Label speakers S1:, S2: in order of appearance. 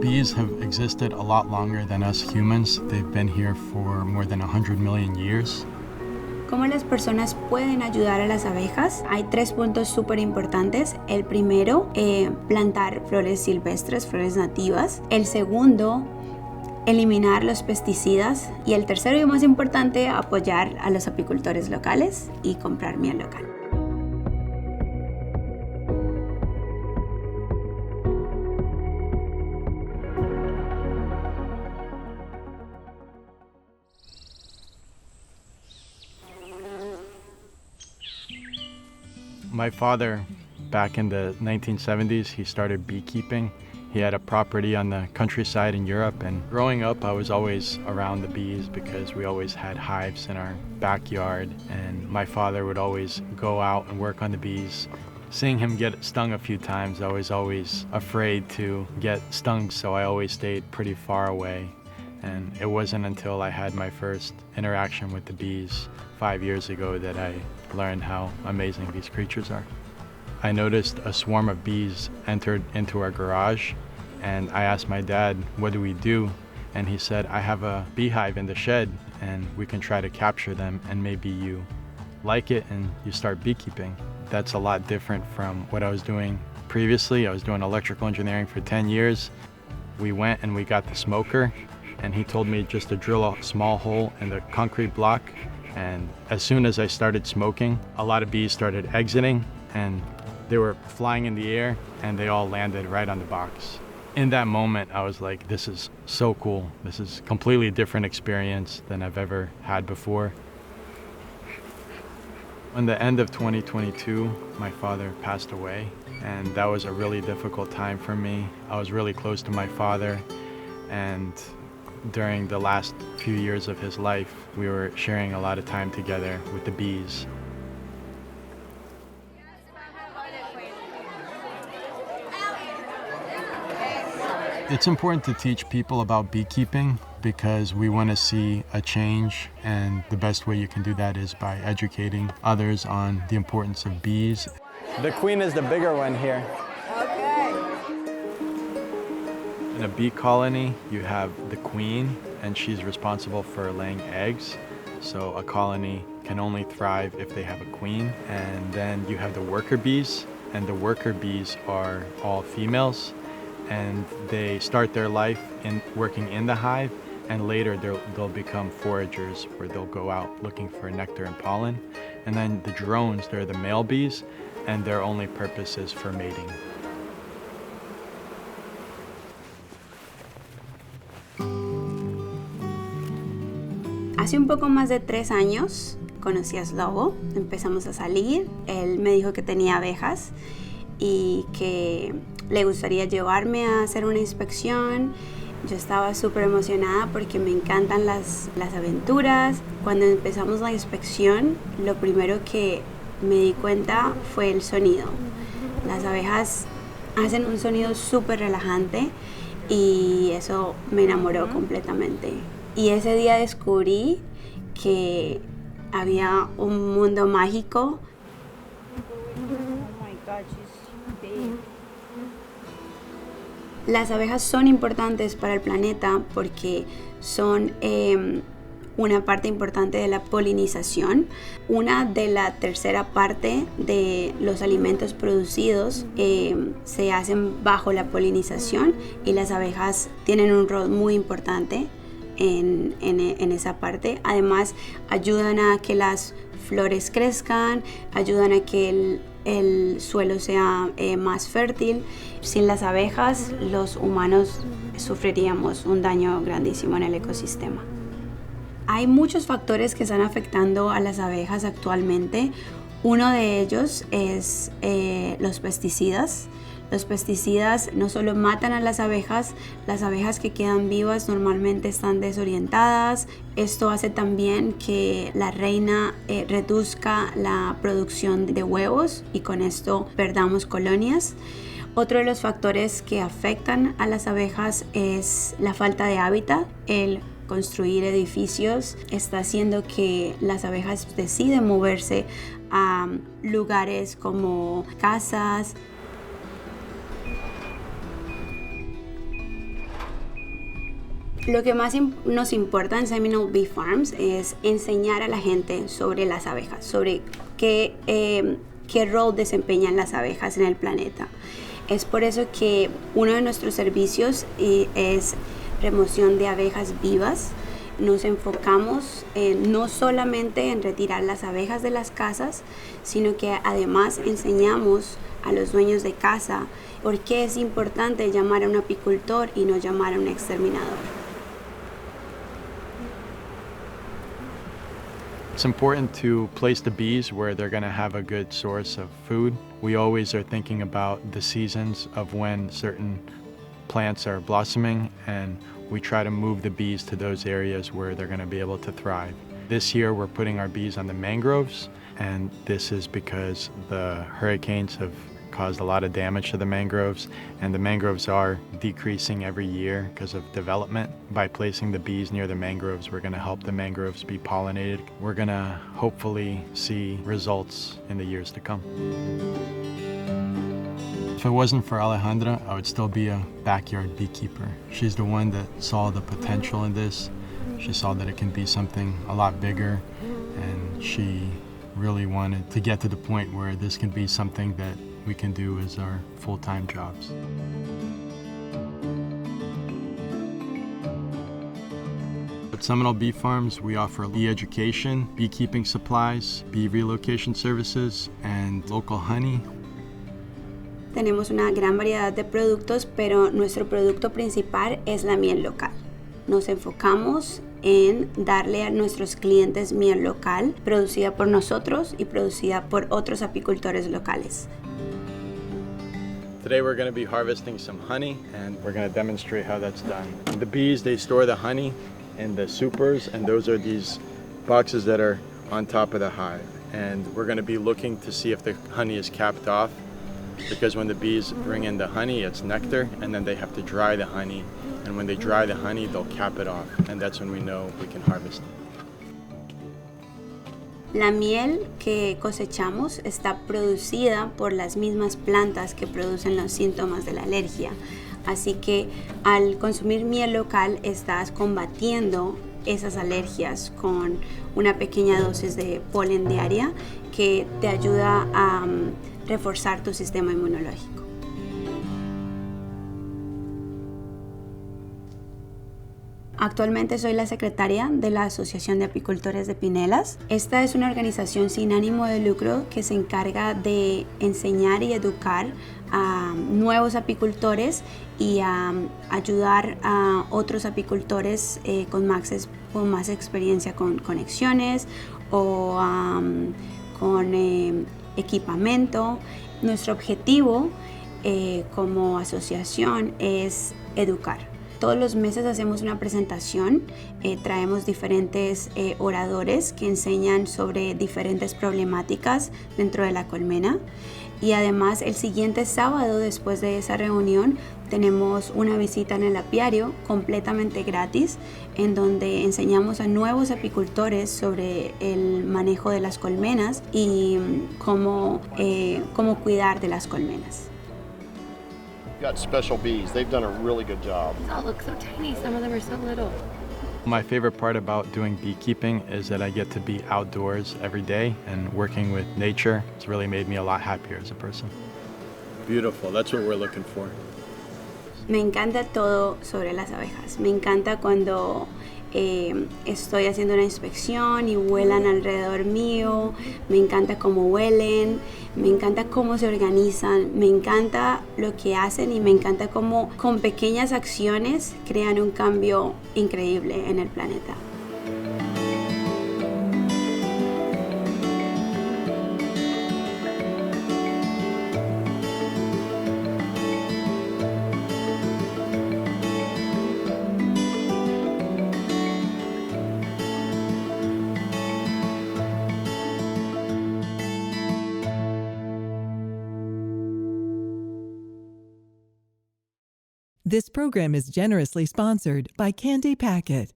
S1: bees have existed a lot longer than us humans. They've been here for more than 100 million years.
S2: ¿Cómo las personas pueden ayudar a las abejas? Hay 3 puntos súper importantes. El primero, plantar flores silvestres, flores nativas. El segundo, eliminar los pesticidas. Y el tercero y más importante, apoyar a los apicultores locales y comprar miel local.
S1: My father, back in the 1970s, he started beekeeping. He had a property on the countryside in Europe, and growing up I was always around the bees because we always had hives in our backyard, and my father would always go out and work on the bees. Seeing him get stung a few times, I was always afraid to get stung, so I always stayed pretty far away. And it wasn't until I had my first interaction with the bees 5 years ago that I learned how amazing these creatures are. I noticed a swarm of bees entered into our garage, and I asked my dad, what do we do? And he said, I have a beehive in the shed and we can try to capture them, and maybe you like it and you start beekeeping. That's a lot different from what I was doing previously. I was doing electrical engineering for 10 years. We went and we got the smoker, and he told me just to drill a small hole in the concrete block. And as soon as I started smoking, a lot of bees started exiting, and they were flying in the air, and they all landed right on the box. In that moment, I was like, this is so cool. This is a completely different experience than I've ever had before. On the end of 2022, my father passed away, and that was a really difficult time for me. I was really close to my father, and during the last few years of his life, we were sharing a lot of time together with the bees. It's important to teach people about beekeeping because we want to see a change, and the best way you can do that is by educating others on the importance of bees. The queen is the bigger one here. In a bee colony, you have the queen, and she's responsible for laying eggs. So a colony can only thrive if they have a queen. And then you have the worker bees, and the worker bees are all females, and they start their life in working in the hive, and later they'll become foragers, where they'll go out looking for nectar and pollen. And then the drones, they're the male bees, and their only purpose is for mating.
S2: Hace un poco más de 3 años conocí a Slobo, empezamos a salir, él me dijo que tenía abejas y que le gustaría llevarme a hacer una inspección. Yo estaba súper emocionada porque me encantan las aventuras. Cuando empezamos la inspección, lo primero que me di cuenta fue el sonido. Las abejas hacen un sonido súper relajante y eso me enamoró completamente. Y ese día descubrí que había un mundo mágico. Las abejas son importantes para el planeta porque son una parte importante de la polinización. Una de la tercera parte de los alimentos producidos se hacen bajo la polinización, y las abejas tienen un rol muy importante en esa parte. Además, ayudan a que las flores crezcan, ayudan a que el suelo sea más fértil. Sin las abejas, los humanos sufriríamos un daño grandísimo en el ecosistema. Hay muchos factores que están afectando a las abejas actualmente. Uno de ellos es los pesticidas. Los pesticidas no solo matan a las abejas que quedan vivas normalmente están desorientadas. Esto hace también que la reina reduzca la producción de huevos y con esto perdamos colonias. Otro de los factores que afectan a las abejas es la falta de hábitat. El construir edificios está haciendo que las abejas deciden moverse a lugares como casas. Lo que más nos importa en Seminole Bee Farms es enseñar a la gente sobre las abejas, sobre qué rol desempeñan las abejas en el planeta. Es por eso que uno de nuestros servicios es remoción de abejas vivas. Nos enfocamos no solamente en retirar las abejas de las casas, sino que además enseñamos a los dueños de casa por qué es importante llamar a un apicultor y no llamar a un exterminador.
S1: It's important to place the bees where they're going to have a good source of food. We always are thinking about the seasons of when certain plants are blossoming, and we try to move the bees to those areas where they're going to be able to thrive. This year we're putting our bees on the mangroves, and this is because the hurricanes have caused a lot of damage to the mangroves, and the mangroves are decreasing every year because of development. By placing the bees near the mangroves, we're going to help the mangroves be pollinated. We're going to hopefully see results in the years to come. If it wasn't for Alejandra, I would still be a backyard beekeeper. She's the one that saw the potential in this. She saw that it can be something a lot bigger, and she really wanted to get to the point where this can be something that we can do as our full-time jobs. At Seminole Bee Farms, we offer bee education, beekeeping supplies, bee relocation services, and local honey.
S2: Tenemos una gran variedad de productos, pero nuestro producto principal es la miel local. Nos enfocamos en darle a nuestros clientes miel local, producida por nosotros y producida por otros apicultores locales.
S1: Today we're going to be harvesting some honey, and we're going to demonstrate how that's done. The bees, they store the honey in the supers, and those are these boxes that are on top of the hive. And we're going to be looking to see if the honey is capped off, because when the bees bring in the honey, it's nectar, and then they have to dry the honey. And when they dry the honey, they'll cap it off, and that's when we know we can harvest it.
S2: La miel que cosechamos está producida por las mismas plantas que producen los síntomas de la alergia. Así que al consumir miel local estás combatiendo esas alergias con una pequeña dosis de polen diaria que te ayuda a reforzar tu sistema inmunológico. Actualmente soy la secretaria de la Asociación de Apicultores de Pinellas. Esta es una organización sin ánimo de lucro que se encarga de enseñar y educar a nuevos apicultores y a ayudar a otros apicultores con más experiencia con conexiones o con equipamiento. Nuestro objetivo como asociación es educar. Todos los meses hacemos una presentación, traemos diferentes oradores que enseñan sobre diferentes problemáticas dentro de la colmena, y además el siguiente sábado después de esa reunión tenemos una visita en el apiario completamente gratis, en donde enseñamos a nuevos apicultores sobre el manejo de las colmenas y cómo cuidar de las colmenas.
S3: Got special bees. They've done a really good job.
S4: They all look so tiny. Some of them are so little.
S1: My favorite part about doing beekeeping is that I get to be outdoors every day and working with nature. It's really made me a lot happier as a person. Beautiful. That's what we're looking for.
S2: Me encanta todo sobre las abejas. Me encanta cuando estoy haciendo una inspección y vuelan alrededor mío. Me encanta cómo huelen. Me encanta cómo se organizan. Me encanta lo que hacen y me encanta cómo con pequeñas acciones crean un cambio increíble en el planeta.
S5: This program is generously sponsored by Candy Packet.